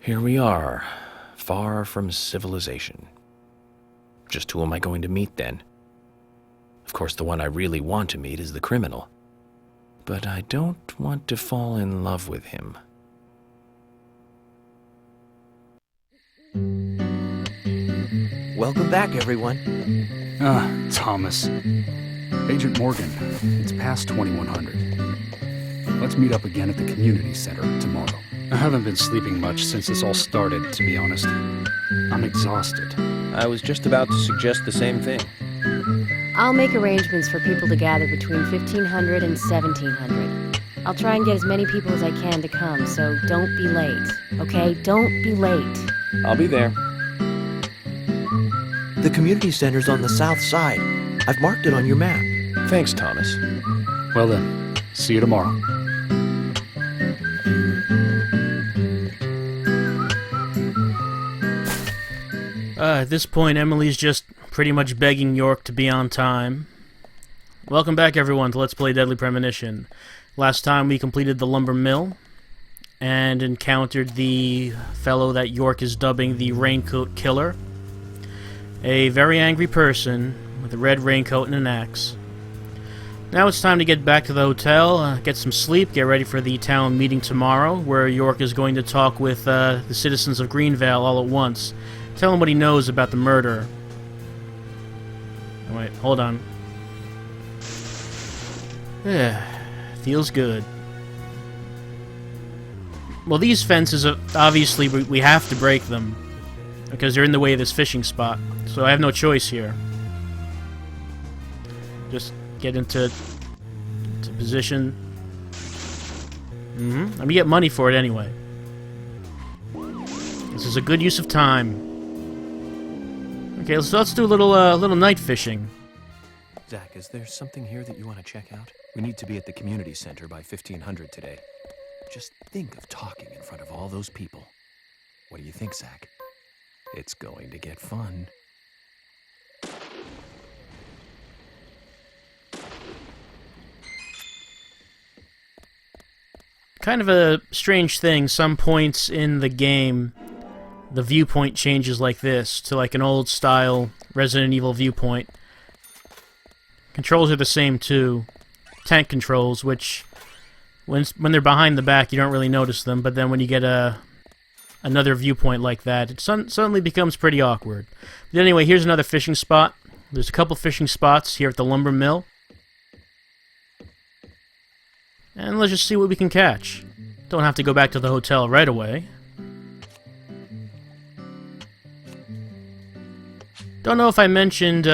Here we are, far from civilization. Just who am I going to meet then? Of course, the one I really want to meet is the criminal. But I don't want to fall in love with him. Welcome back, everyone. Thomas. Agent Morgan, it's past 2100. Let's meet up again at the community center tomorrow. I haven't been sleeping much since this all started, to be honest. I'm exhausted. I was just about to suggest the same thing. I'll make arrangements for people to gather between 1500 and 1700. I'll try and get as many people as I can to come, so don't be late, okay? Don't be late. I'll be there. The community center's on the south side. I've marked it on your map. Thanks, Thomas. Well then, see you tomorrow. At this point, Emily's just pretty much begging York to be on time. Welcome back, everyone, to Let's Play Deadly Premonition. Last time we completed the lumber mill and encountered the fellow that York is dubbing the Raincoat Killer. A very angry person with a red raincoat and an axe. Now it's time to get back to the hotel, get some sleep, get ready for the town meeting tomorrow, where York is going to talk with the citizens of Greenvale all at once. Tell him what he knows about the murder. Oh, wait, hold on. Yeah, feels good. Well, these fences, obviously, we have to break them, because they're in the way of this fishing spot. So I have no choice here. Just get into position. I'm gonna get money for it anyway. This is a good use of time. Okay, let's do a little night fishing. Zach, is there something here that you want to check out? We need to be at the community center by 1500 today. Just think of talking in front of all those people. What do you think, Zach? It's going to get fun. Kind of a strange thing, some points in the game, the viewpoint changes like this, to like an old style Resident Evil viewpoint. Controls are the same too. Tank controls, which when they're behind the back you don't really notice them, but then when you get another viewpoint like that, it suddenly becomes pretty awkward. But anyway, here's another fishing spot. There's a couple fishing spots here at the lumber mill. And let's just see what we can catch. Don't have to go back to the hotel right away. Don't know if I mentioned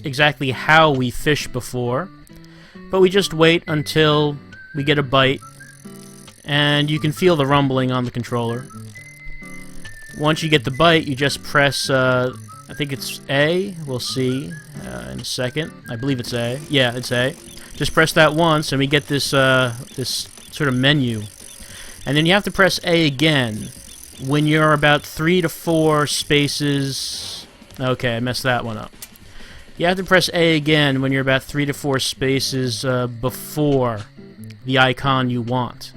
exactly how we fish before, but we just wait until we get a bite, and you can feel the rumbling on the controller. Once you get the bite, you just press, I think it's A, we'll see in a second. I believe it's A. Yeah, it's A. Just press that once, and we get this this sort of menu. And then you have to press A again when you're about 3 to 4 spaces... Okay, I messed that one up. You have to press A again when you're about 3 to 4 spaces before the icon you want.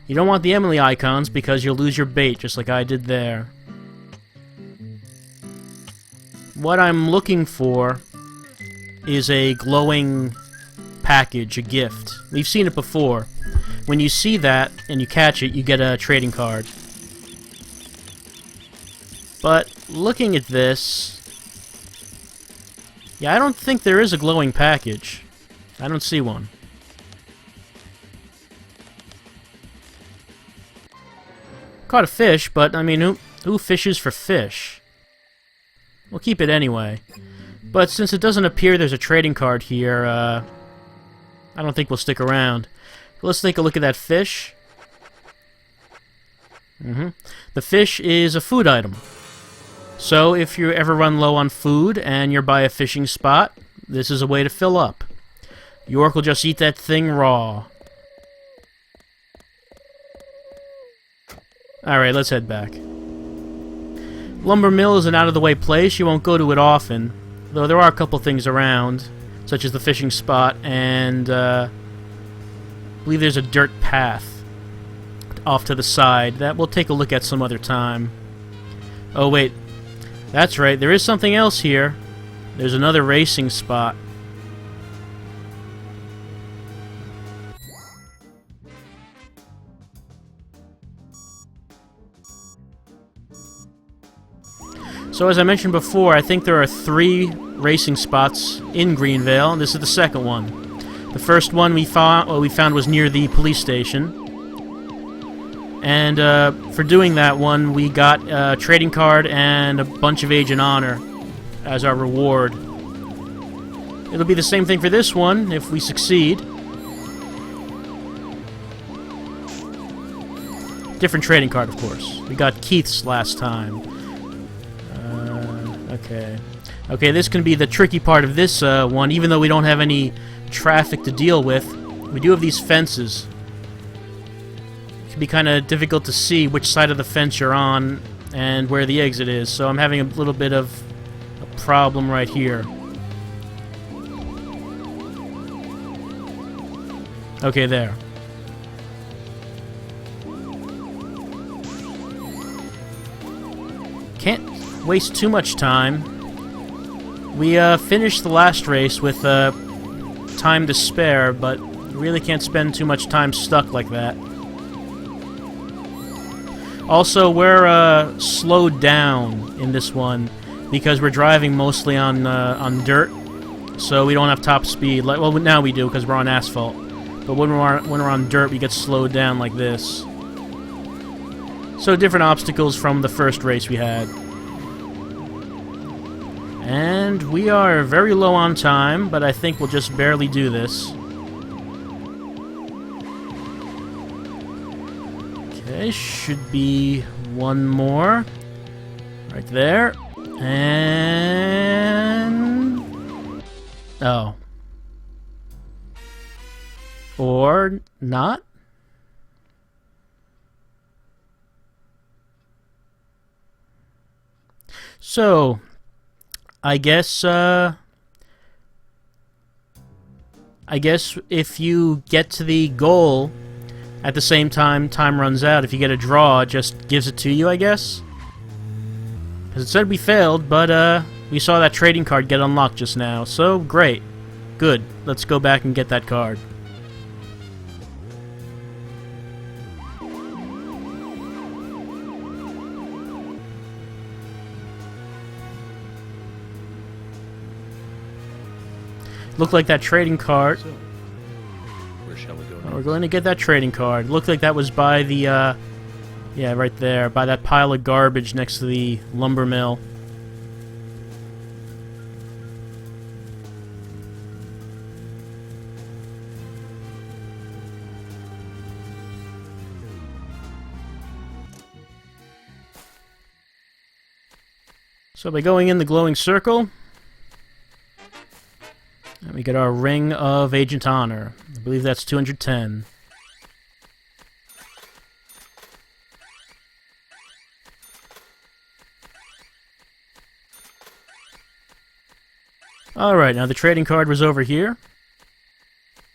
You don't want the Emily icons because you'll lose your bait, just like I did there. What I'm looking for is a glowing package, a gift. We've seen it before. When you see that and you catch it, you get a trading card. But looking at this, yeah, I don't think there is a glowing package. I don't see one. Caught a fish, but I mean, who fishes for fish? We'll keep it anyway. But since it doesn't appear there's a trading card here, I don't think we'll stick around. Let's take a look at that fish. The fish is a food item. So if you ever run low on food and you're by a fishing spot, this is a way to fill up. York will just eat that thing raw. Alright, let's head back. Lumber Mill is an out-of-the-way place. You won't go to it often, though there are a couple things around, such as the fishing spot and I believe there's a dirt path. off to the side. That we'll take a look at some other time. Oh, wait. That's right, there is something else here. There's another racing spot. So as I mentioned before, I think there are 3 racing spots in Greenvale, and this is the second one. The first one we found was near the police station. And for doing that one, we got a trading card and a bunch of Agent Honor as our reward. It'll be the same thing for this one, if we succeed. Different trading card, of course. We got Keith's last time. Okay. Okay, this can be the tricky part of this one. Even though we don't have any traffic to deal with, we do have these fences. It can be kind of difficult to see which side of the fence you're on and where the exit is, so I'm having a little bit of a problem right here. Okay, there. Can't waste too much time. We finished the last race with time to spare, but you really can't spend too much time stuck like that. Also, we're slowed down in this one because we're driving mostly on dirt, so we don't have top speed. Well, now we do because we're on asphalt, but when we're on dirt, we get slowed down like this. So different obstacles from the first race we had. And we are very low on time, but I think we'll just barely do this. Okay, should be one more. Right there. And... oh. Or not? So... I guess if you get to the goal at the same time runs out, if you get a draw, it just gives it to you, I guess? Because it said we failed, but we saw that trading card get unlocked just now, so great. Good. Let's go back and get that card. Looked like that trading card... So, where shall we go next? We're going to get that trading card. Looked like that was by the, yeah, right there. By that pile of garbage next to the lumber mill. So by going in the glowing circle... and we get our Ring of Agent Honor. I believe that's 210. Alright, now the trading card was over here.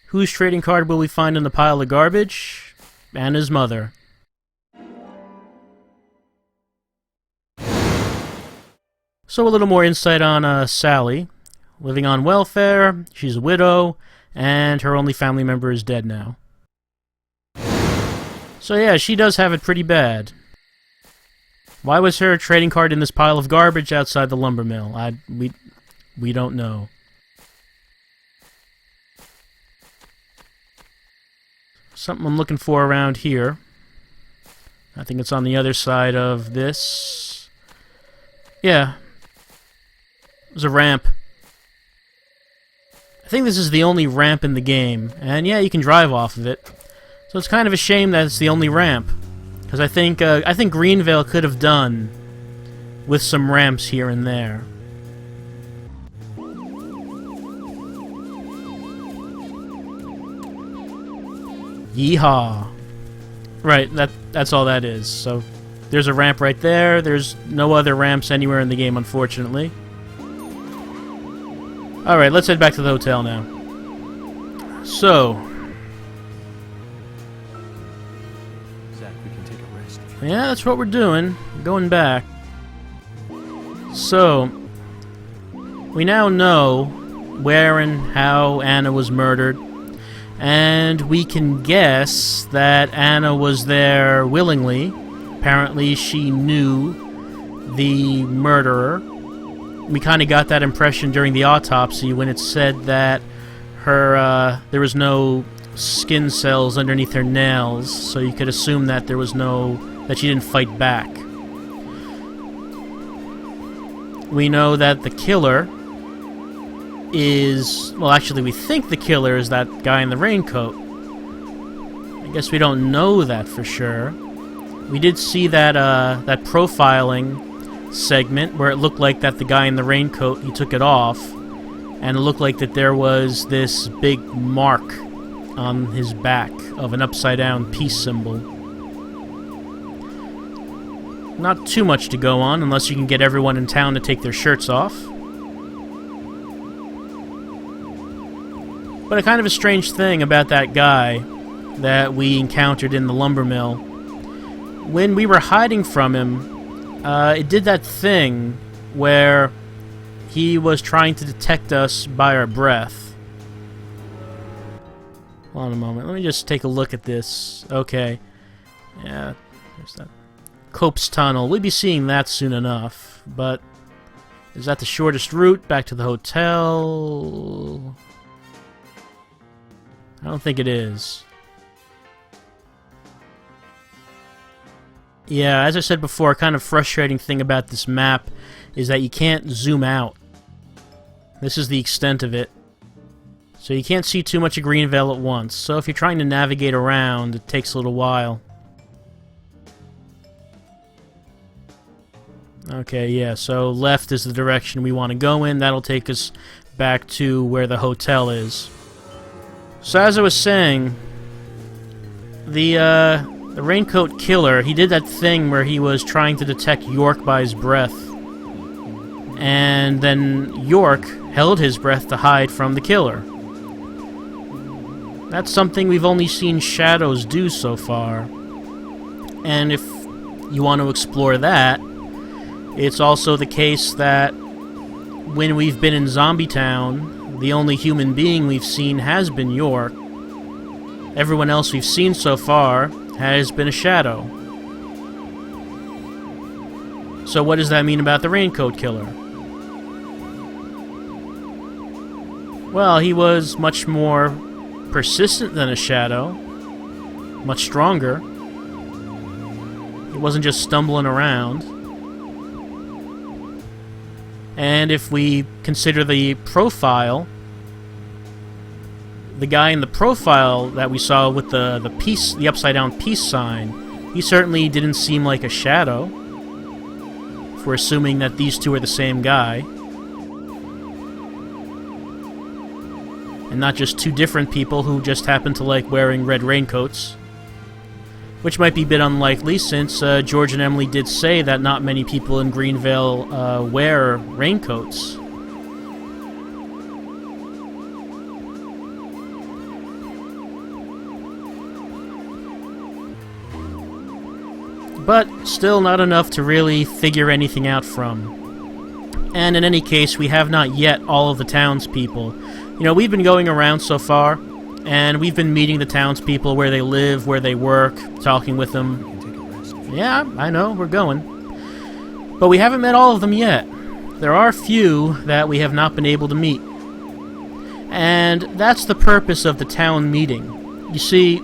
Whose trading card will we find in the pile of garbage? Anna's mother. So a little more insight on Sally. Living on welfare, she's a widow, and her only family member is dead now. So yeah, she does have it pretty bad. Why was her trading card in this pile of garbage outside the lumber mill? We don't know. Something I'm looking for around here. I think it's on the other side of this. Yeah. There's a ramp. I think this is the only ramp in the game, and yeah, you can drive off of it. So it's kind of a shame that it's the only ramp, because I think Greenvale could have done with some ramps here and there. Yeehaw! Right, that's all that is. So there's a ramp right there. There's no other ramps anywhere in the game, unfortunately. Alright, let's head back to the hotel now. So... Zach, Yeah, that's what we're doing. Going back. So, we now know where and how Anna was murdered, and we can guess that Anna was there willingly. Apparently, she knew the murderer. We kind of got that impression during the autopsy when it said that there was no skin cells underneath her nails, so you could assume that that she didn't fight back. We know that the killer is... Well, actually, we think the killer is that guy in the raincoat. I guess we don't know that for sure. We did see that profiling segment where it looked like that the guy in the raincoat, he took it off, and it looked like that there was this big mark on his back of an upside-down peace symbol. Not too much to go on, unless you can get everyone in town to take their shirts off. But a kind of a strange thing about that guy that we encountered in the lumber mill, when we were hiding from him, it did that thing where he was trying to detect us by our breath. Hold on a moment. Let me just take a look at this. Okay. Yeah, there's that. Cope's Tunnel. We'll be seeing that soon enough. But is that the shortest route back to the hotel? I don't think it is. Yeah, as I said before, a kind of frustrating thing about this map is that you can't zoom out. This is the extent of it. So you can't see too much of Greenvale at once. So if you're trying to navigate around, it takes a little while. Okay, yeah, so left is the direction we want to go in. That'll take us back to where the hotel is. So as I was saying, the raincoat killer, he did that thing where he was trying to detect York by his breath. And then York held his breath to hide from the killer. That's something we've only seen shadows do so far. And if you want to explore that, it's also the case that when we've been in Zombie Town, the only human being we've seen has been York. Everyone else we've seen so far has been a shadow. So what does that mean about the Raincoat Killer? Well, he was much more persistent than a shadow. Much stronger. He wasn't just stumbling around. And if we consider the profile, the guy in the profile that we saw with the upside down peace sign, he certainly didn't seem like a shadow. If we're assuming that these two are the same guy. And not just two different people who just happen to like wearing red raincoats. Which might be a bit unlikely, since George and Emily did say that not many people in Greenvale wear raincoats. But still not enough to really figure anything out from. And in any case, we have not yet all of the townspeople. You know, we've been going around so far, and we've been meeting the townspeople where they live, where they work, talking with them. Yeah, I know, we're going. But we haven't met all of them yet. There are a few that we have not been able to meet. And that's the purpose of the town meeting. You see,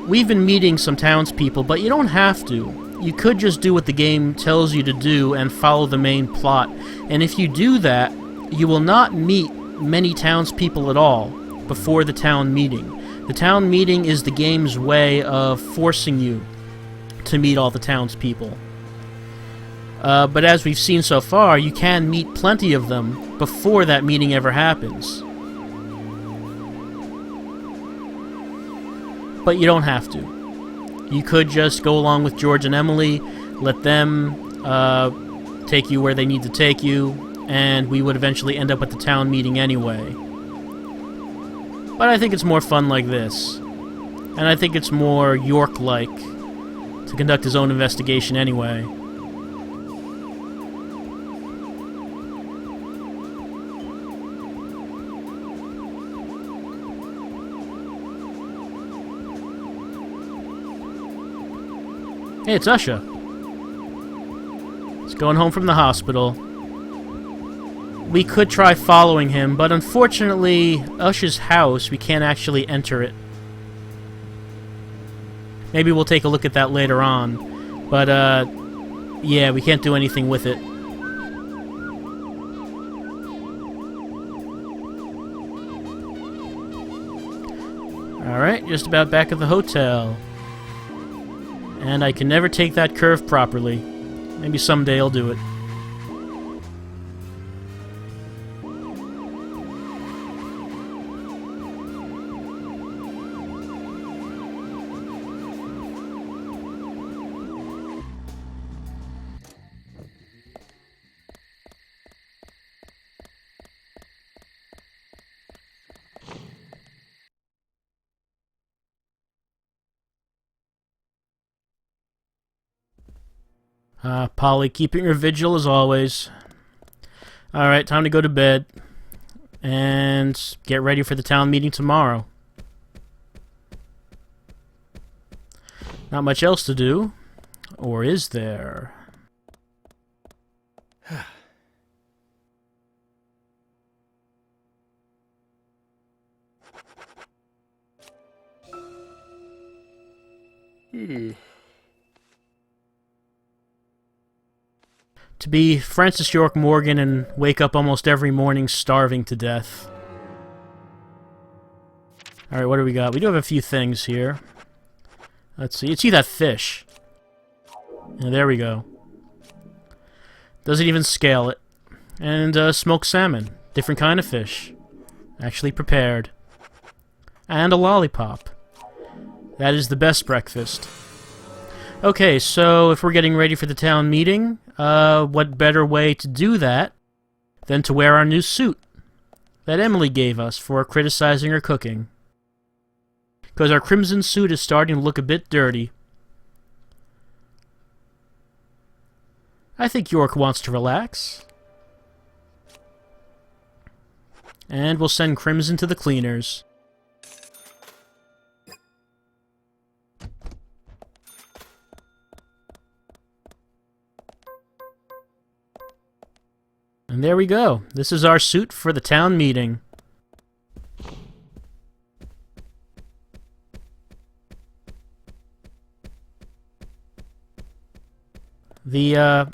we've been meeting some townspeople, but you don't have to. You could just do what the game tells you to do and follow the main plot. And if you do that, you will not meet many townspeople at all before the town meeting. The town meeting is the game's way of forcing you to meet all the townspeople. But as we've seen so far, you can meet plenty of them before that meeting ever happens. But you don't have to. You could just go along with George and Emily, let them take you where they need to take you, and we would eventually end up at the town meeting anyway. But I think it's more fun like this. And I think it's more York-like to conduct his own investigation anyway. Hey, it's Usha. He's going home from the hospital. We could try following him, but unfortunately, Usha's house, we can't actually enter it. Maybe we'll take a look at that later on. But, yeah, we can't do anything with it. Alright, just about back at the hotel. And I can never take that curve properly. Maybe someday I'll do it. Polly, keeping her vigil as always. Alright, time to go to bed. And get ready for the town meeting tomorrow. Not much else to do. Or is there? To be Francis York Morgan and wake up almost every morning starving to death. Alright, what do we got? We do have a few things here. Let's see. It's that fish. Yeah, there we go. Doesn't even scale it. And smoked salmon. Different kind of fish. Actually prepared. And a lollipop. That is the best breakfast. Okay, so if we're getting ready for the town meeting, what better way to do that than to wear our new suit that Emily gave us for criticizing her cooking. Because our crimson suit is starting to look a bit dirty. I think York wants to relax. And we'll send Crimson to the cleaners. And there we go. This is our suit for the town meeting. The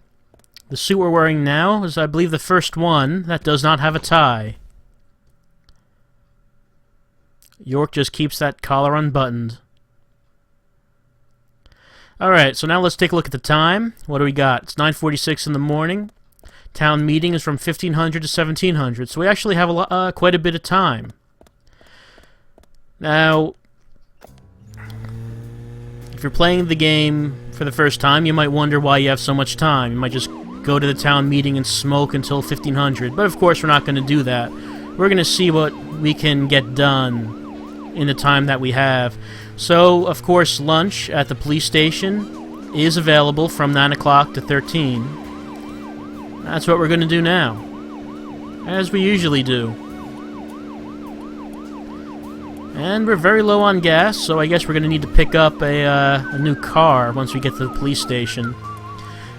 suit we're wearing now is, I believe, the first one that does not have a tie. York just keeps that collar unbuttoned. Alright, so now let's take a look at the time. What do we got? It's 9:46 in the morning. Town meeting is from 1500 to 1700, so we actually have quite a bit of time. Now, if you're playing the game for the first time, you might wonder why you have so much time. You might just go to the town meeting and smoke until 1500, but of course we're not going to do that. We're going to see what we can get done in the time that we have. So, of course, lunch at the police station is available from 9 o'clock to 13. That's what we're going to do now, as we usually do. And we're very low on gas, so I guess we're going to need to pick up a new car once we get to the police station.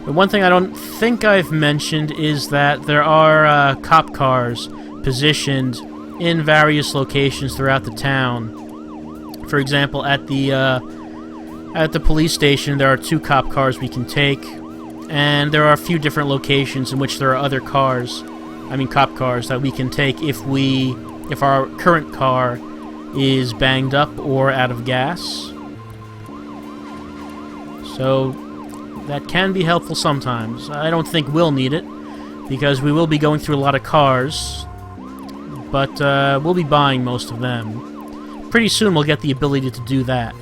But one thing I don't think I've mentioned is that there are cop cars positioned in various locations throughout the town. For example, at the police station, there are 2 cop cars we can take. And there are a few different locations in which there are other cars, cop cars, that we can take if our current car is banged up or out of gas. So that can be helpful sometimes. I don't think we'll need it, because we will be going through a lot of cars, but we'll be buying most of them. Pretty soon we'll get the ability to do that.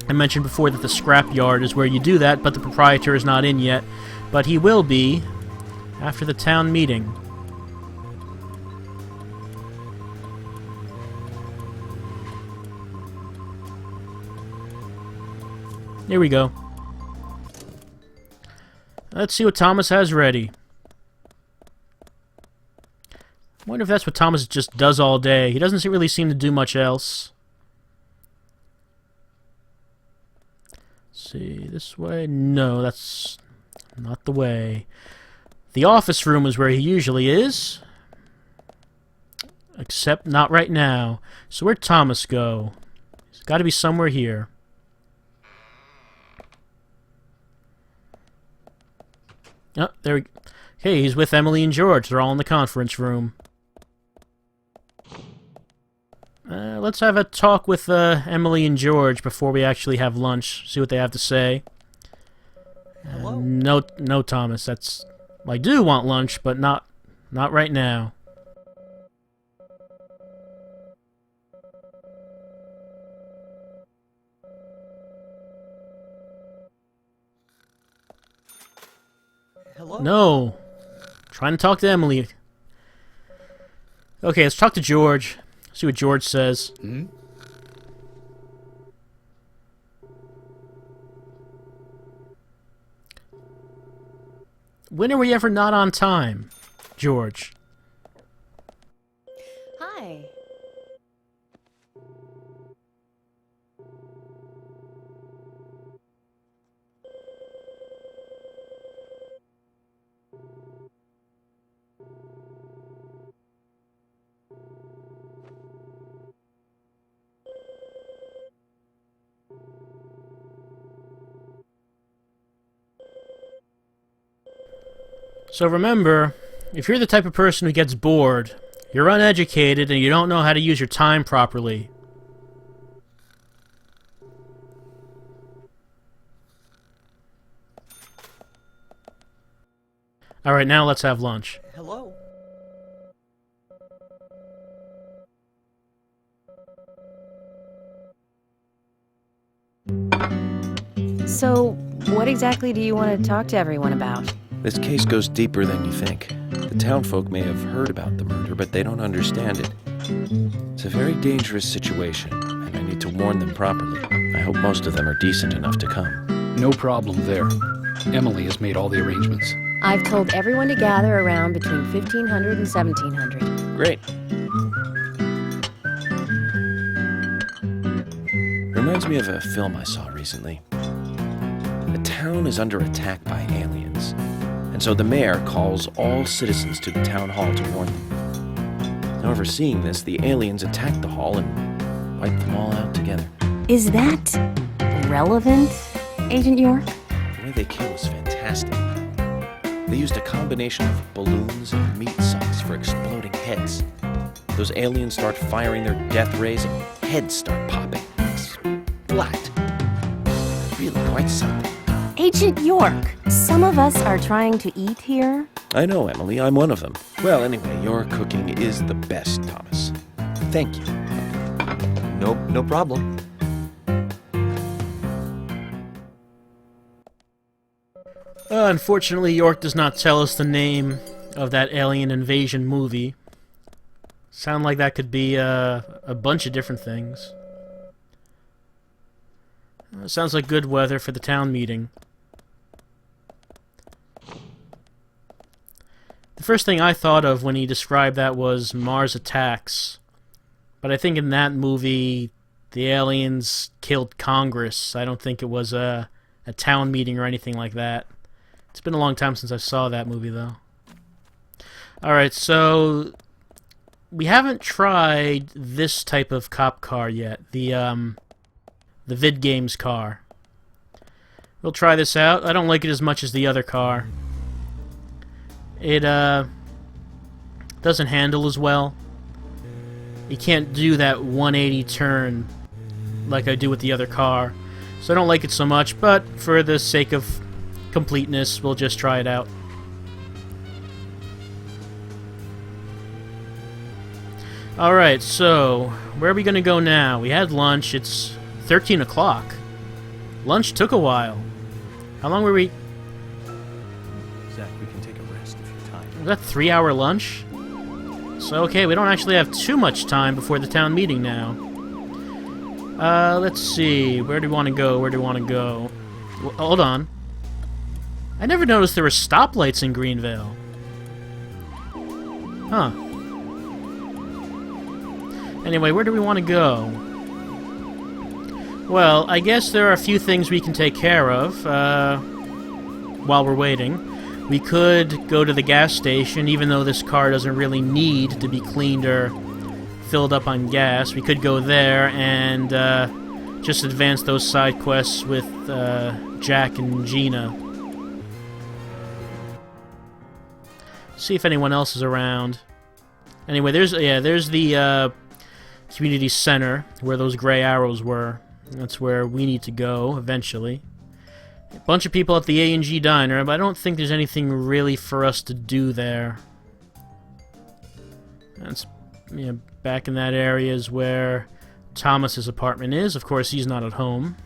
I mentioned before that the scrapyard is where you do that, but the proprietor is not in yet. But he will be after the town meeting. Here we go. Let's see what Thomas has ready. I wonder if that's what Thomas just does all day. He doesn't really seem to do much else. Let's see, this way? No, that's not the way. The office room is where he usually is. Except not right now. So where'd Thomas go? He's got to be somewhere here. Oh, there we go. Hey, he's with Emily and George. They're all in the conference room. Let's have a talk with Emily and George before we actually have lunch. See what they have to say. No, Thomas. That's... I do want lunch, but not right now. Hello? No. Trying to talk to Emily. Okay, let's talk to George. See what George says. Hmm? When are we ever not on time, George? Hi. So remember, if you're the type of person who gets bored, you're uneducated, and you don't know how to use your time properly. Alright, now let's have lunch. Hello? So, what exactly do you want to talk to everyone about? This case goes deeper than you think. The townfolk may have heard about the murder, but they don't understand it. It's a very dangerous situation, and I need to warn them properly. I hope most of them are decent enough to come. No problem there. Emily has made all the arrangements. I've told everyone to gather around between 1500 and 1700. Great. Reminds me of a film I saw recently. The town is under attack by aliens, and so the mayor calls all citizens to the town hall to warn them. However, seeing this, the aliens attack the hall and wipe them all out together. Is that relevant, Agent York? The way they kill is fantastic. They used a combination of balloons and meat socks for exploding heads. Those aliens start firing their death rays and heads start popping. Splat. Really quite something. Agent York, some of us are trying to eat here. I know, Emily. I'm one of them. Well, anyway, your cooking is the best, Thomas. Thank you. No problem. Unfortunately, York does not tell us the name of that alien invasion movie. Sound like that could be a bunch of different things. Sounds like good weather for the town meeting. The first thing I thought of when he described that was Mars Attacks. But I think in that movie, the aliens killed Congress. I don't think it was a town meeting or anything like that. It's been a long time since I saw that movie, though. Alright, so we haven't tried this type of cop car yet. The Vid Games car. We'll try this out. I don't like it as much as the other car. It doesn't handle as well. You can't do that 180 turn like I do with the other car. So I don't like it so much, but for the sake of completeness, we'll just try it out. Alright, so where are we going to go now? We had lunch. It's 13 o'clock. Lunch took a while. How long were we... Zach, we can take a rest if you're tired. Was that 3-hour lunch? So, okay, we don't actually have too much time before the town meeting now. Let's see. Where do we want to go? Where do we want to go? Hold on. I never noticed there were stoplights in Greenvale. Huh. Anyway, where do we want to go? Well, I guess there are a few things we can take care of while we're waiting. We could go to the gas station, even though this car doesn't really need to be cleaned or filled up on gas. We could go there and just advance those side quests with Jack and Gina. See if anyone else is around. Anyway, there's the community center where those gray arrows were. That's where we need to go eventually. A bunch of people at the A&G Diner, but I don't think there's anything really for us to do there. That's, back in that area is where Thomas's apartment is. Of course, he's not at home.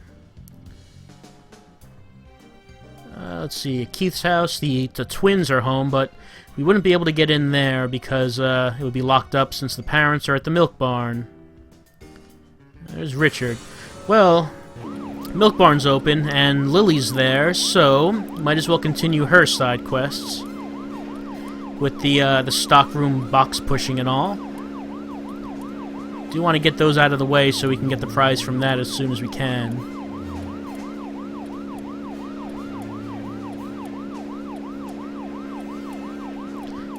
Let's see, Keith's house, the twins are home, but we wouldn't be able to get in there because it would be locked up since the parents are at the milk barn. There's Richard. Well, milk barn's open and Lily's there, so might as well continue her side quests with the stockroom box pushing and all. Do want to get those out of the way so we can get the prize from that as soon as we can.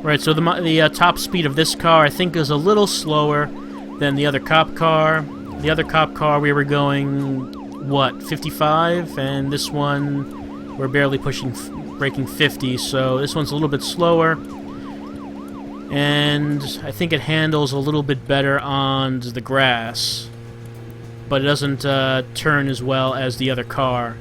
Right, so the top speed of this car I think is a little slower than the other cop car. The other cop car we were going, what, 55? And this one we're barely breaking 50, so this one's a little bit slower. And I think it handles a little bit better on the grass, but it doesn't turn as well as the other car.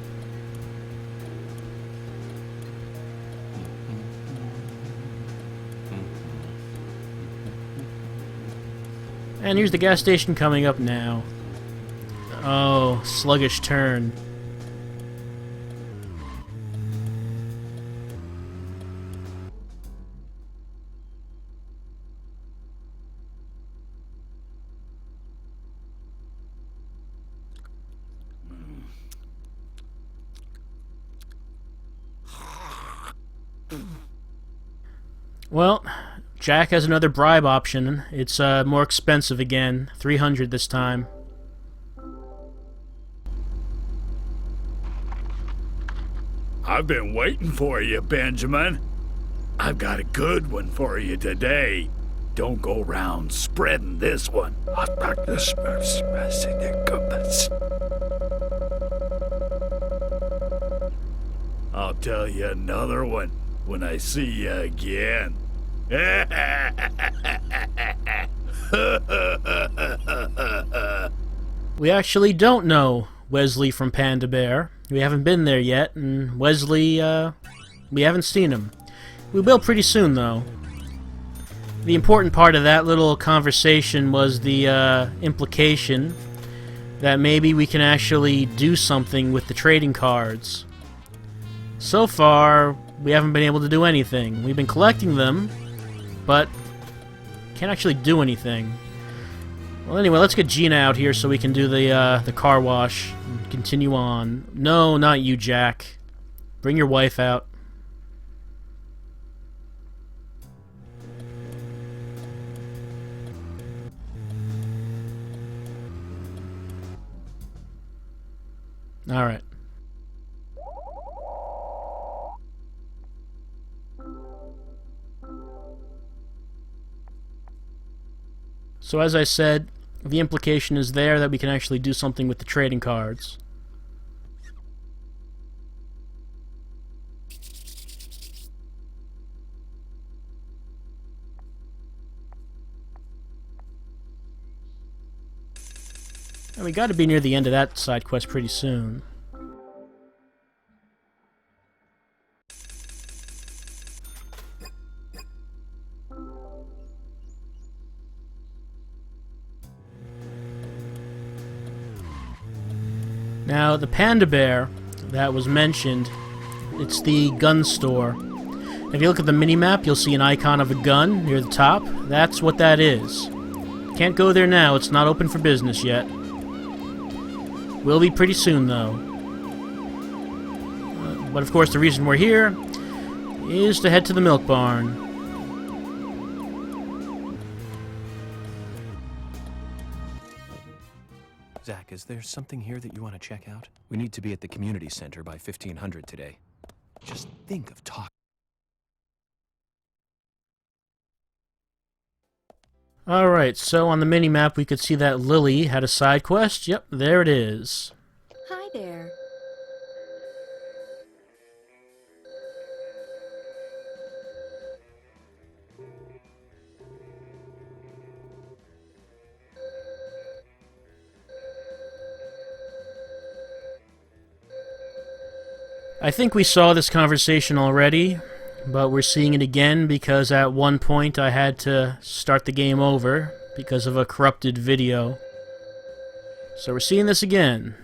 And here's the gas station coming up now. Oh, sluggish turn. Well, Jack has another bribe option. It's more expensive again, 300 this time. I've been waiting for you, Benjamin. I've got a good one for you today. Don't go round spreading this one. I'll tell you another one when I see you again. We actually don't know Wesley from Panda Bear. We haven't been there yet, and Wesley, we haven't seen him. We will pretty soon, though. The important part of that little conversation was the implication that maybe we can actually do something with the trading cards. So far, we haven't been able to do anything. We've been collecting them, but can't actually do anything. Well, anyway, let's get Gina out here so we can do the car wash and continue on. No, not you, Jack. Bring your wife out. All right. So as I said, the implication is there that we can actually do something with the trading cards. And we gotta be near the end of that side quest pretty soon. Now, the Panda Bear that was mentioned, it's the gun store. If you look at the mini-map, you'll see an icon of a gun near the top. That's what that is. Can't go there now, it's not open for business yet. Will be pretty soon, though. But of course, the reason we're here is to head to the milk barn. Zach, is there something here that you want to check out? We need to be at the community center by 1500 today. Just think of talk. Alright, so on the mini-map we could see that Lily had a side quest. Yep, there it is. Hi there. I think we saw this conversation already, but we're seeing it again because at one point I had to start the game over because of a corrupted video. So we're seeing this again.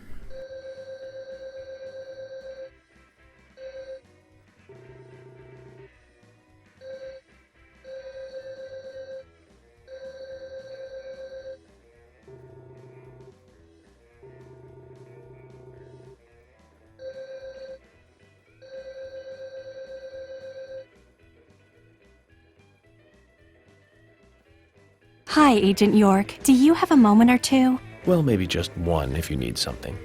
Hi, Agent York. Do you have a moment or two? Well, maybe just one if you need something.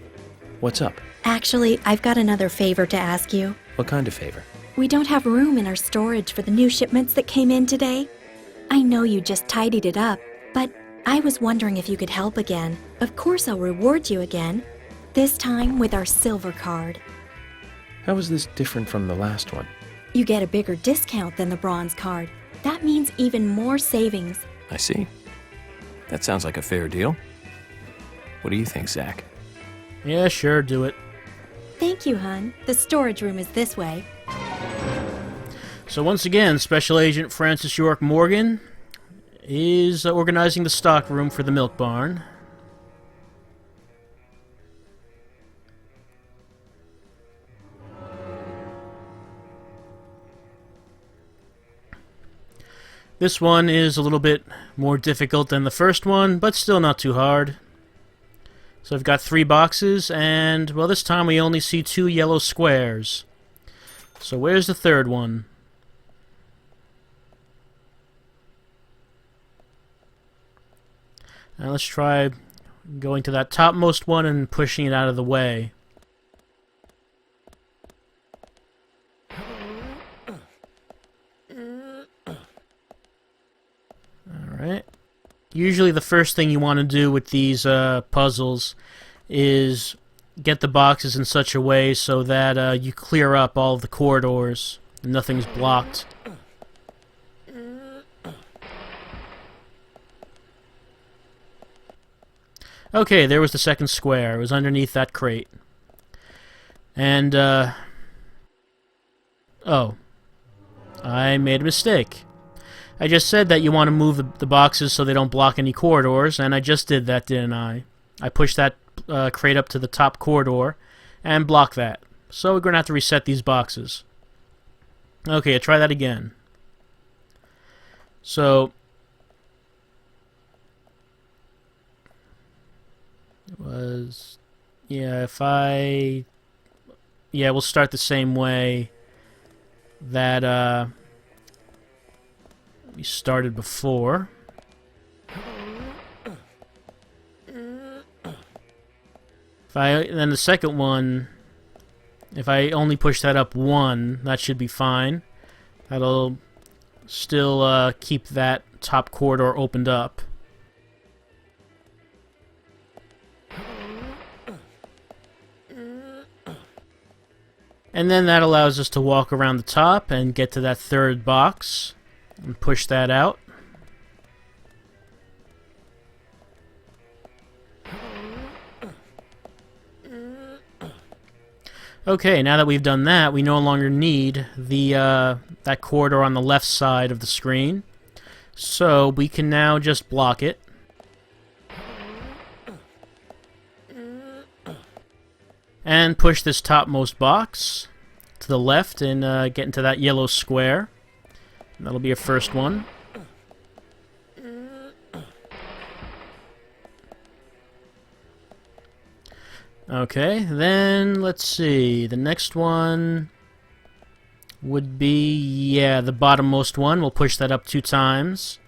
What's up? Actually, I've got another favor to ask you. What kind of favor? We don't have room in our storage for the new shipments that came in today. I know you just tidied it up, but I was wondering if you could help again. Of course I'll reward you again. This time with our silver card. How is this different from the last one? You get a bigger discount than the bronze card. That means even more savings. I see. That sounds like a fair deal. What do you think, Zach? Yeah, sure, do it. Thank you, hun. The storage room is this way. So once again, Special Agent Francis York Morgan is organizing the stock room for the milk barn. This one is a little bit more difficult than the first one, but still not too hard. So I've got 3 boxes, and, well, this time we only see 2 yellow squares. So where's the third one? Now let's try going to that topmost one and pushing it out of the way. Alright. Usually the first thing you want to do with these puzzles is get the boxes in such a way so that you clear up all of the corridors and nothing's blocked. Okay, there was the second square. It was underneath that crate. And, oh. I made a mistake. I just said that you want to move the boxes so they don't block any corridors, and I just did that, didn't I? I pushed that crate up to the top corridor and blocked that. So we're going to have to reset these boxes. Okay, try that again. So it was, yeah, we'll start the same way that we started before. Then the second one, if I only push that up 1, that should be fine. That'll still keep that top corridor opened up. And then that allows us to walk around the top and get to that third box and push that out. Okay, now that we've done that, we no longer need the that corridor on the left side of the screen. So we can now just block it. And push this topmost box to the left and get into that yellow square. That'll be our first one. Okay, then let's see. The next one would be, yeah, the bottommost one. We'll push that up 2 times.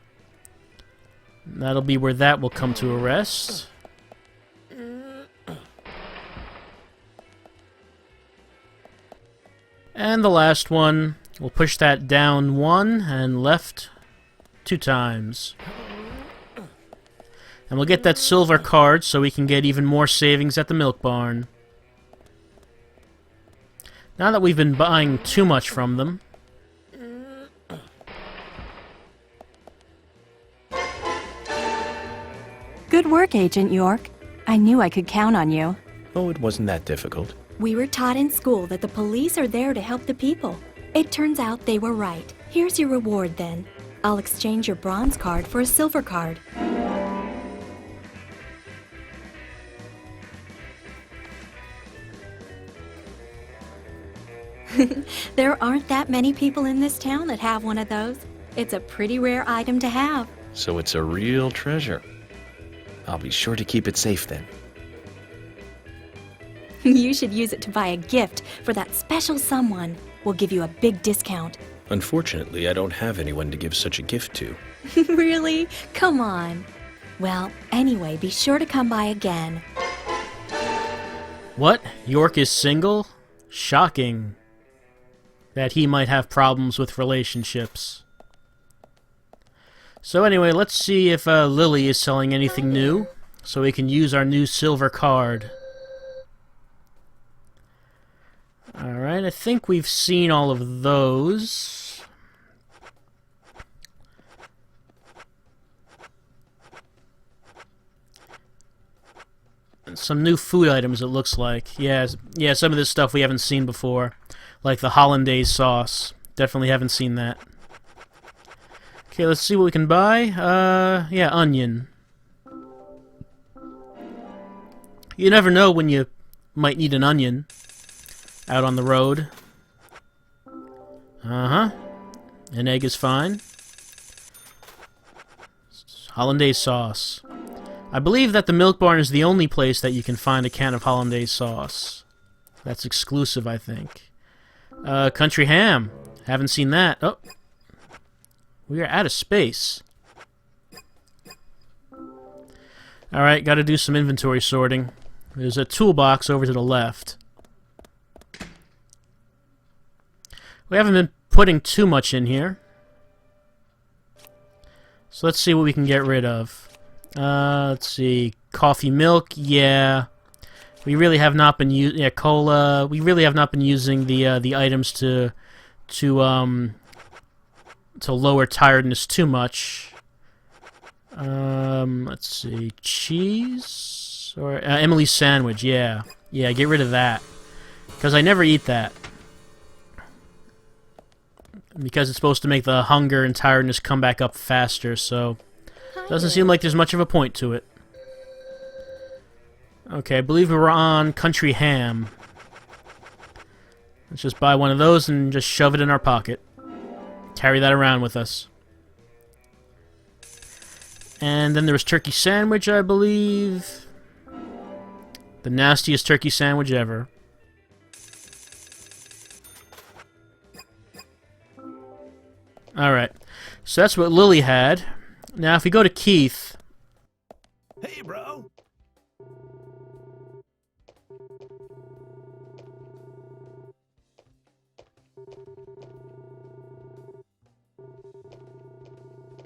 That'll be where that will come to a rest. And the last one, we'll push that down 1 and left 2 times. And we'll get that silver card so we can get even more savings at the milk barn. Now that we've been buying too much from them. Good work, Agent York. I knew I could count on you. Oh, it wasn't that difficult. We were taught in school that the police are there to help the people. It turns out they were right. Here's your reward then. I'll exchange your bronze card for a silver card. There aren't that many people in this town that have one of those. It's a pretty rare item to have. So it's a real treasure. I'll be sure to keep it safe then. You should use it to buy a gift for that special someone. We'll give you a big discount. Unfortunately, I don't have anyone to give such a gift to. Really? Come on. Well, anyway, be sure to come by again. What? York is single? Shocking. That he might have problems with relationships. So anyway, let's see if Lily is selling anything new, so we can use our new silver card. Alright, I think we've seen all of those. And some new food items, it looks like. Yeah, some of this stuff we haven't seen before. Like the hollandaise sauce. Definitely haven't seen that. Okay, let's see what we can buy. Yeah, onion. You never know when you might need an onion out on the road. Uh-huh. An egg is fine. Hollandaise sauce. I believe that the Milk Barn is the only place that you can find a can of hollandaise sauce. That's exclusive, I think. Country ham. Haven't seen that. Oh. We are out of space. Alright, gotta do some inventory sorting. There's a toolbox over to the left. We haven't been putting too much in here. So let's see what we can get rid of. Let's see. Coffee milk, yeah. We really have not been using... Yeah, cola. We really have not been using the items to lower tiredness too much. Let's see. Cheese? Or Emily's sandwich, yeah. Yeah, get rid of that. Because I never eat that. Because it's supposed to make the hunger and tiredness come back up faster, so... Doesn't seem like there's much of a point to it. Okay, I believe we're on country ham. Let's just buy one of those and just shove it in our pocket. Carry that around with us. And then there was turkey sandwich, I believe. The nastiest turkey sandwich ever. Alright, so that's what Lily had. Now if we go to Keith... Hey, bro!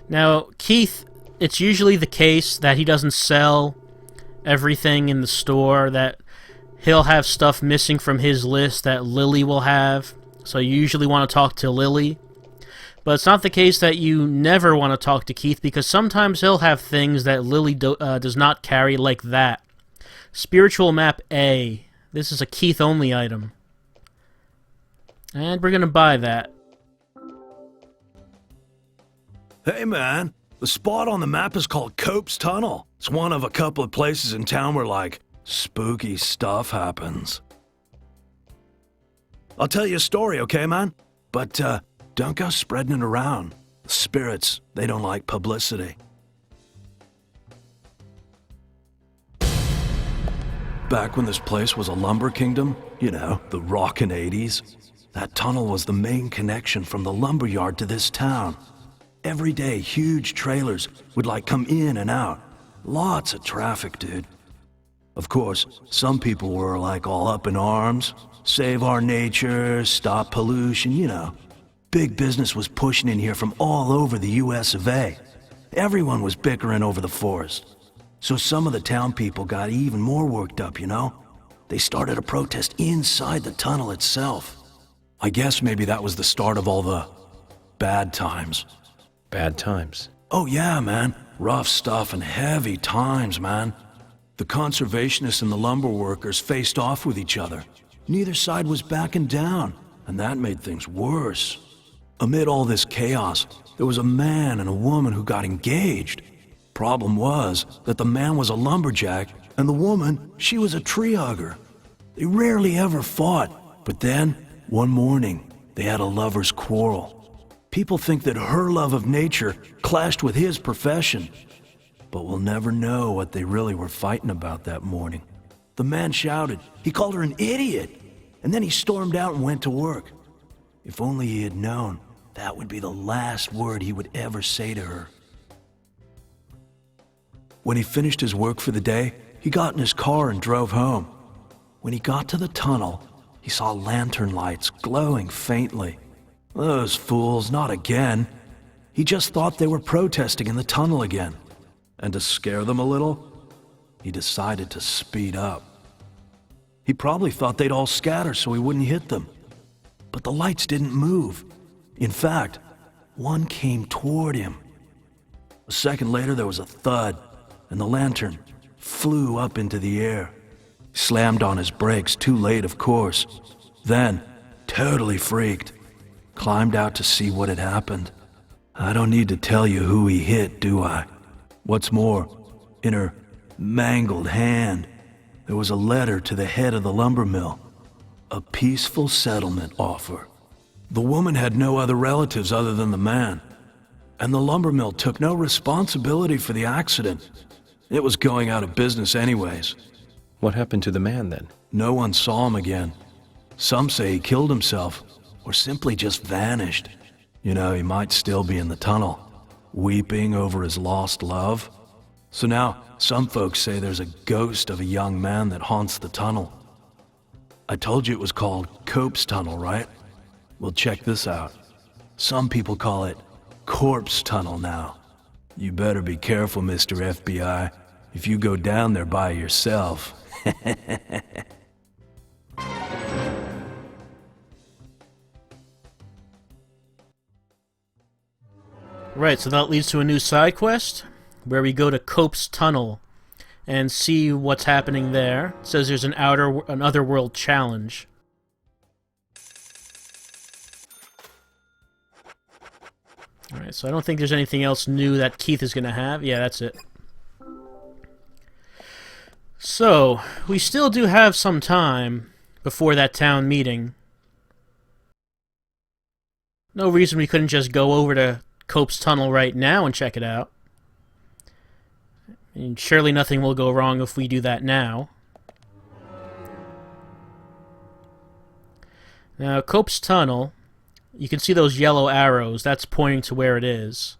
Now, Keith, it's usually the case that he doesn't sell everything in the store, that he'll have stuff missing from his list that Lily will have, so you usually want to talk to Lily. But it's not the case that you never want to talk to Keith, because sometimes he'll have things that Lily does not carry, like that. Spiritual Map A. This is a Keith-only item. And we're going to buy that. Hey man, the spot on the map is called Cope's Tunnel. It's one of a couple of places in town where, like, spooky stuff happens. I'll tell you a story, okay, man? But, don't go spreading it around. The spirits, they don't like publicity. Back when this place was a lumber kingdom, you know, the rockin' 80s, that tunnel was the main connection from the lumber yard to this town. Every day, huge trailers would come in and out. Lots of traffic, dude. Of course, some people were all up in arms. Save our nature, stop pollution, you know. Big business was pushing in here from all over the US of A. Everyone was bickering over the forest. So some of the town people got even more worked up, you know? They started a protest inside the tunnel itself. I guess maybe that was the start of all the bad times. Bad times. Oh yeah, man. Rough stuff and heavy times, man. The conservationists and the lumber workers faced off with each other. Neither side was backing down, and that made things worse. Amid all this chaos, there was a man and a woman who got engaged. Problem was that the man was a lumberjack, and the woman, she was a tree hugger. They rarely ever fought, but then, one morning, they had a lover's quarrel. People think that her love of nature clashed with his profession, but we'll never know what they really were fighting about that morning. The man shouted, he called her an idiot, and then he stormed out and went to work. If only he had known, that would be the last word he would ever say to her. When he finished his work for the day, he got in his car and drove home. When he got to the tunnel, he saw lantern lights glowing faintly. Those fools, not again. He just thought they were protesting in the tunnel again. And to scare them a little, he decided to speed up. He probably thought they'd all scatter so he wouldn't hit them. But the lights didn't move. In fact, one came toward him. A second later, there was a thud, and the lantern flew up into the air. He slammed on his brakes, too late, of course. Then, totally freaked, climbed out to see what had happened. I don't need to tell you who he hit, do I? What's more, in her mangled hand, there was a letter to the head of the lumber mill. A peaceful settlement offer. The woman had no other relatives other than the man, and the lumber mill took no responsibility for the accident. It was going out of business anyways. What happened to the man then? No one saw him again. Some say he killed himself, or simply just vanished. You know, he might still be in the tunnel, weeping over his lost love. So now, some folks say there's a ghost of a young man that haunts the tunnel. I told you it was called Cope's Tunnel, right? Well, check this out. Some people call it Corpse Tunnel now. You better be careful, Mr. FBI, if you go down there by yourself. Right, so that leads to a new side quest, where we go to Cope's Tunnel and see what's happening there. It says there's an otherworld challenge. Alright, so I don't think there's anything else new that Keith is going to have. Yeah, that's it. So, we still do have some time before that town meeting. No reason we couldn't just go over to Cope's Tunnel right now and check it out. And surely nothing will go wrong if we do that now. Now, Cope's Tunnel, you can see those yellow arrows. That's pointing to where it is.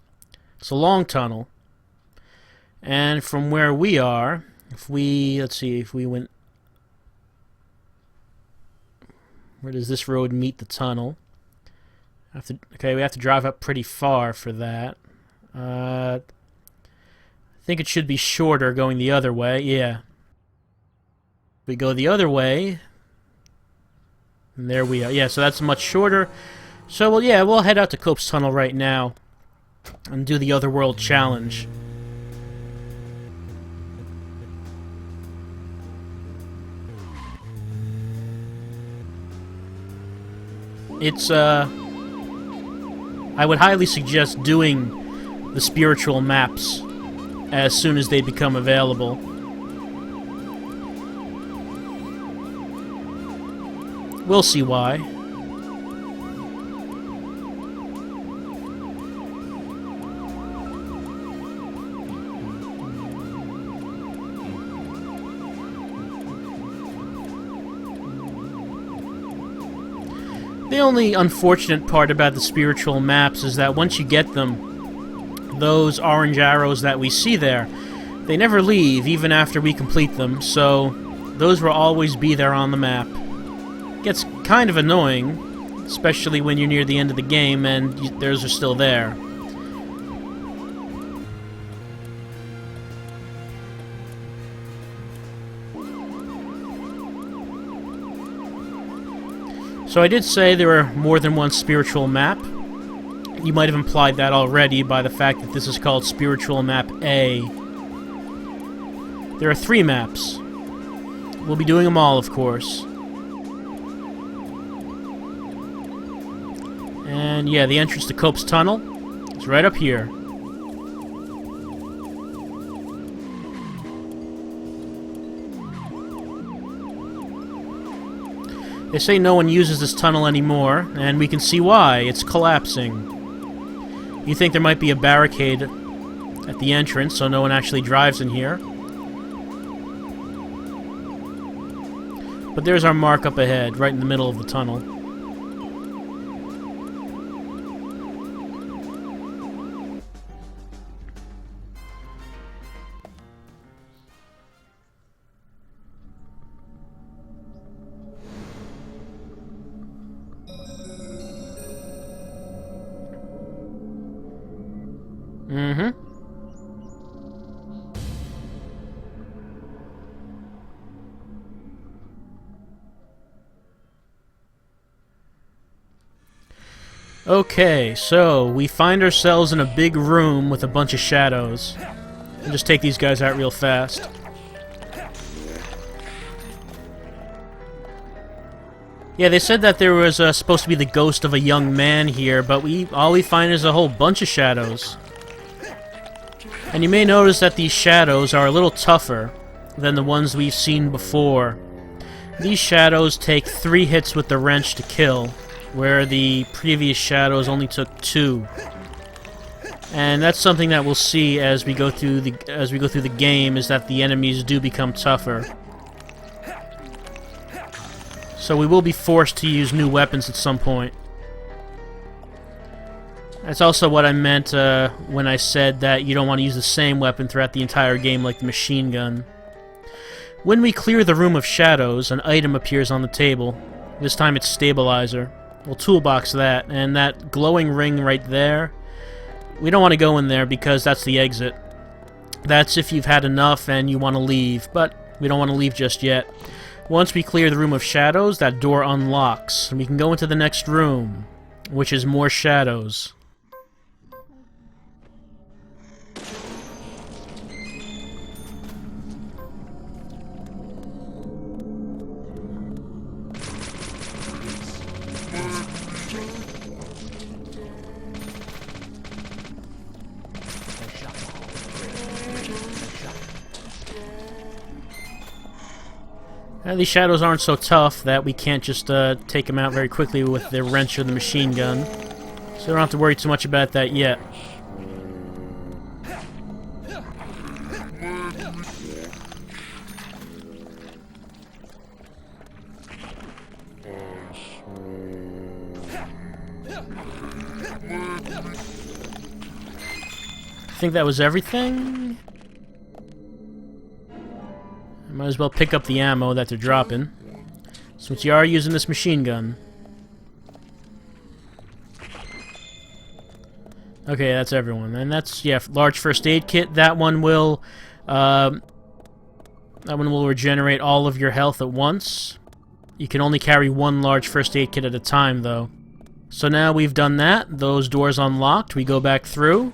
It's a long tunnel. And from where we are, if we, let's see, if we went... Where does this road meet the tunnel? Okay, we have to drive up pretty far for that. I think it should be shorter going the other way. Yeah. We go the other way. And there we are. Yeah, so that's much shorter. So, well, yeah, we'll head out to Cope's Tunnel right now and do the Otherworld Challenge. It's, I would highly suggest doing the spiritual maps as soon as they become available. We'll see why. The only unfortunate part about the spiritual maps is that once you get them, those orange arrows that we see there, they never leave even after we complete them, so those will always be there on the map. Gets kind of annoying, especially when you're near the end of the game and theirs are still there. So I did say there were more than one spiritual map. You might have implied that already by the fact that this is called Spiritual Map A. There are 3 maps. We'll be doing them all, of course. And yeah, the entrance to Cope's Tunnel is right up here. They say no one uses this tunnel anymore, and we can see why. It's collapsing. You think there might be a barricade at the entrance, so no one actually drives in here. But there's our mark up ahead, right in the middle of the tunnel. Mm-hmm. Okay, so we find ourselves in a big room with a bunch of shadows. I'll just take these guys out real fast. Yeah, they said that there was supposed to be the ghost of a young man here, but all we find is a whole bunch of shadows. And you may notice that these shadows are a little tougher than the ones we've seen before. These shadows take 3 hits with the wrench to kill, where the previous shadows only took 2. And that's something that we'll see as we go through the game, is that the enemies do become tougher. So we will be forced to use new weapons at some point. That's also what I meant when I said that you don't want to use the same weapon throughout the entire game, like the machine gun. When we clear the room of shadows, an item appears on the table. This time it's stabilizer. We'll toolbox that, and that glowing ring right there, we don't want to go in there because that's the exit. That's if you've had enough and you want to leave, but we don't want to leave just yet. Once we clear the room of shadows, that door unlocks, and we can go into the next room, which is more shadows. These shadows aren't so tough that we can't just take them out very quickly with the wrench or the machine gun. So we don't have to worry too much about that yet. I think that was everything. Might as well pick up the ammo that they're dropping, since you are using this machine gun. Okay, that's everyone, and that's, yeah, large first aid kit. That one will regenerate all of your health at once. You can only carry 1 large first aid kit at a time, though. So now we've done that. Those doors unlocked. We go back through.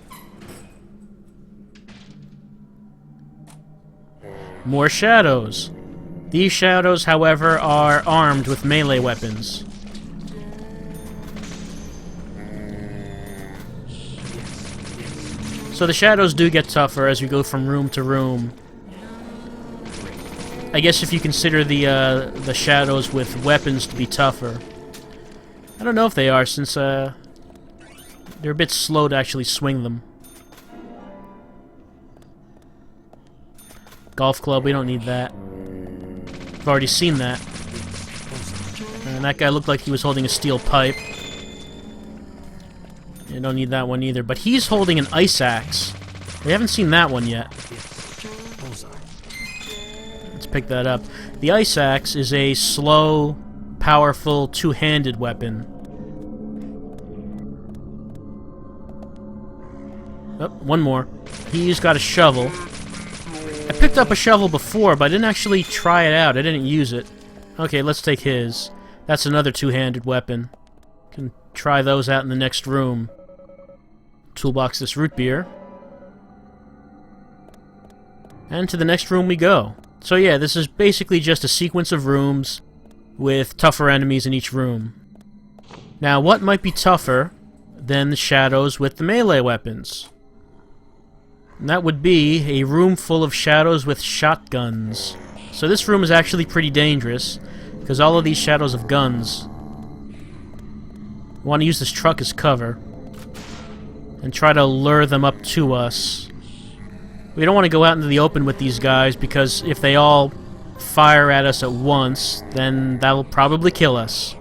More shadows. These shadows, however, are armed with melee weapons. So the shadows do get tougher as we go from room to room. I guess if you consider the shadows with weapons to be tougher. I don't know if they are, since they're a bit slow to actually swing them. Golf club, we don't need that. I've already seen that. And that guy looked like he was holding a steel pipe. You don't need that one either. But he's holding an ice axe. We haven't seen that one yet. Let's pick that up. The ice axe is a slow, powerful, two-handed weapon. Oh, one more. He's got a shovel. I picked up a shovel before, but I didn't actually try it out. I didn't use it. Okay, let's take his. That's another two-handed weapon. Can try those out in the next room. Toolbox this root beer. And to the next room we go. So yeah, this is basically just a sequence of rooms with tougher enemies in each room. Now, what might be tougher than the shadows with the melee weapons? And that would be a room full of shadows with shotguns. So this room is actually pretty dangerous, because all of these shadows have guns. We want to use this truck as cover, and try to lure them up to us. We don't want to go out into the open with these guys, because if they all fire at us at once, then that'll probably kill us.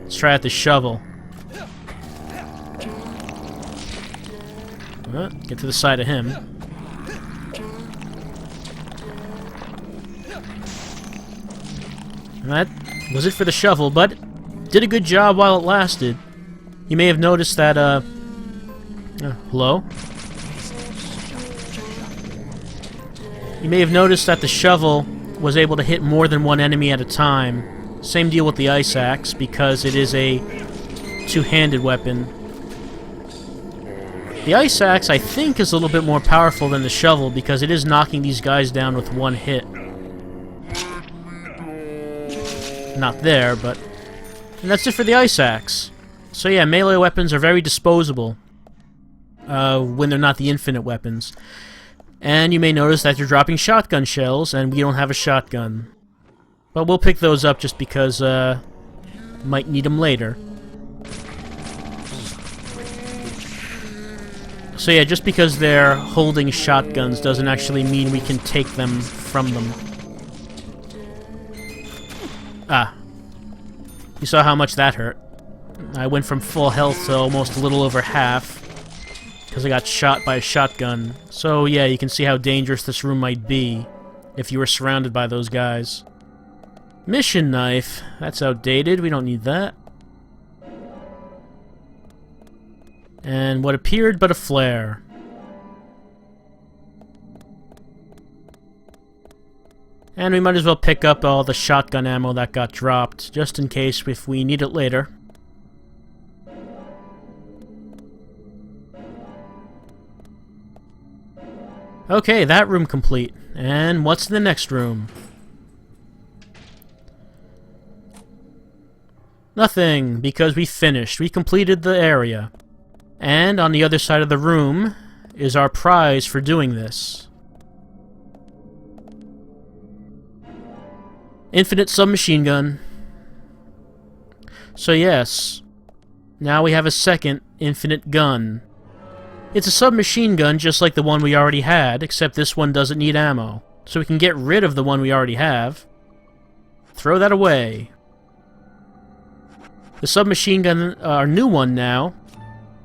Let's try out the shovel. Get to the side of him. That was it for the shovel, but did a good job while it lasted. You may have noticed that, hello? You may have noticed that the shovel was able to hit more than one enemy at a time. Same deal with the ice axe, because it is a two-handed weapon. The ice axe, I think, is a little bit more powerful than the shovel, because it is knocking these guys down with one hit. Not there, but... And that's it for the ice axe. So yeah, melee weapons are very disposable when they're not the infinite weapons. And you may notice that you're dropping shotgun shells, and we don't have a shotgun. But we'll pick those up just because might need them later. So yeah, just because they're holding shotguns doesn't actually mean we can take them from them. Ah. You saw how much that hurt. I went from full health to almost a little over half, because I got shot by a shotgun. So yeah, you can see how dangerous this room might be if you were surrounded by those guys. Mission knife. That's outdated. We don't need that. And what appeared but a flare. And we might as well pick up all the shotgun ammo that got dropped, just in case if we need it later. Okay, that room complete. And what's in the next room? Nothing, because we finished. We completed the area. And on the other side of the room is our prize for doing this. Infinite submachine gun. So yes, now we have a second infinite gun. It's a submachine gun just like the one we already had, except this one doesn't need ammo. So we can get rid of the one we already have. Throw that away. The submachine gun, our new one now,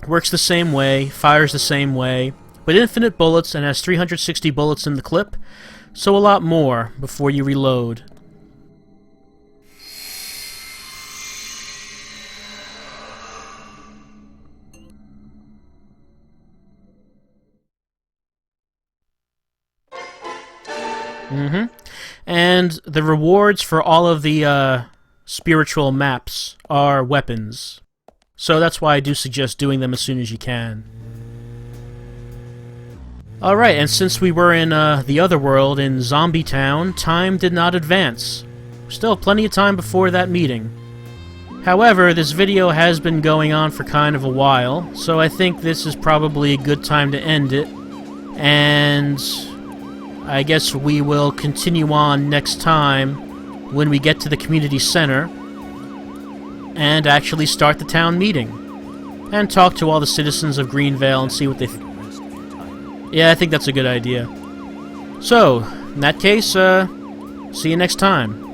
works the same way, fires the same way, but infinite bullets and has 360 bullets in the clip, so a lot more before you reload. And the rewards for all of the spiritual maps are weapons. So that's why I do suggest doing them as soon as you can. Alright, and since we were in the other world, in Zombie Town, time did not advance. Still plenty of time before that meeting. However, this video has been going on for kind of a while, so I think this is probably a good time to end it. And I guess we will continue on next time when we get to the community center and actually start the town meeting and talk to all the citizens of Greenvale and see what they Yeah, I think that's a good idea. So, in that case, see you next time.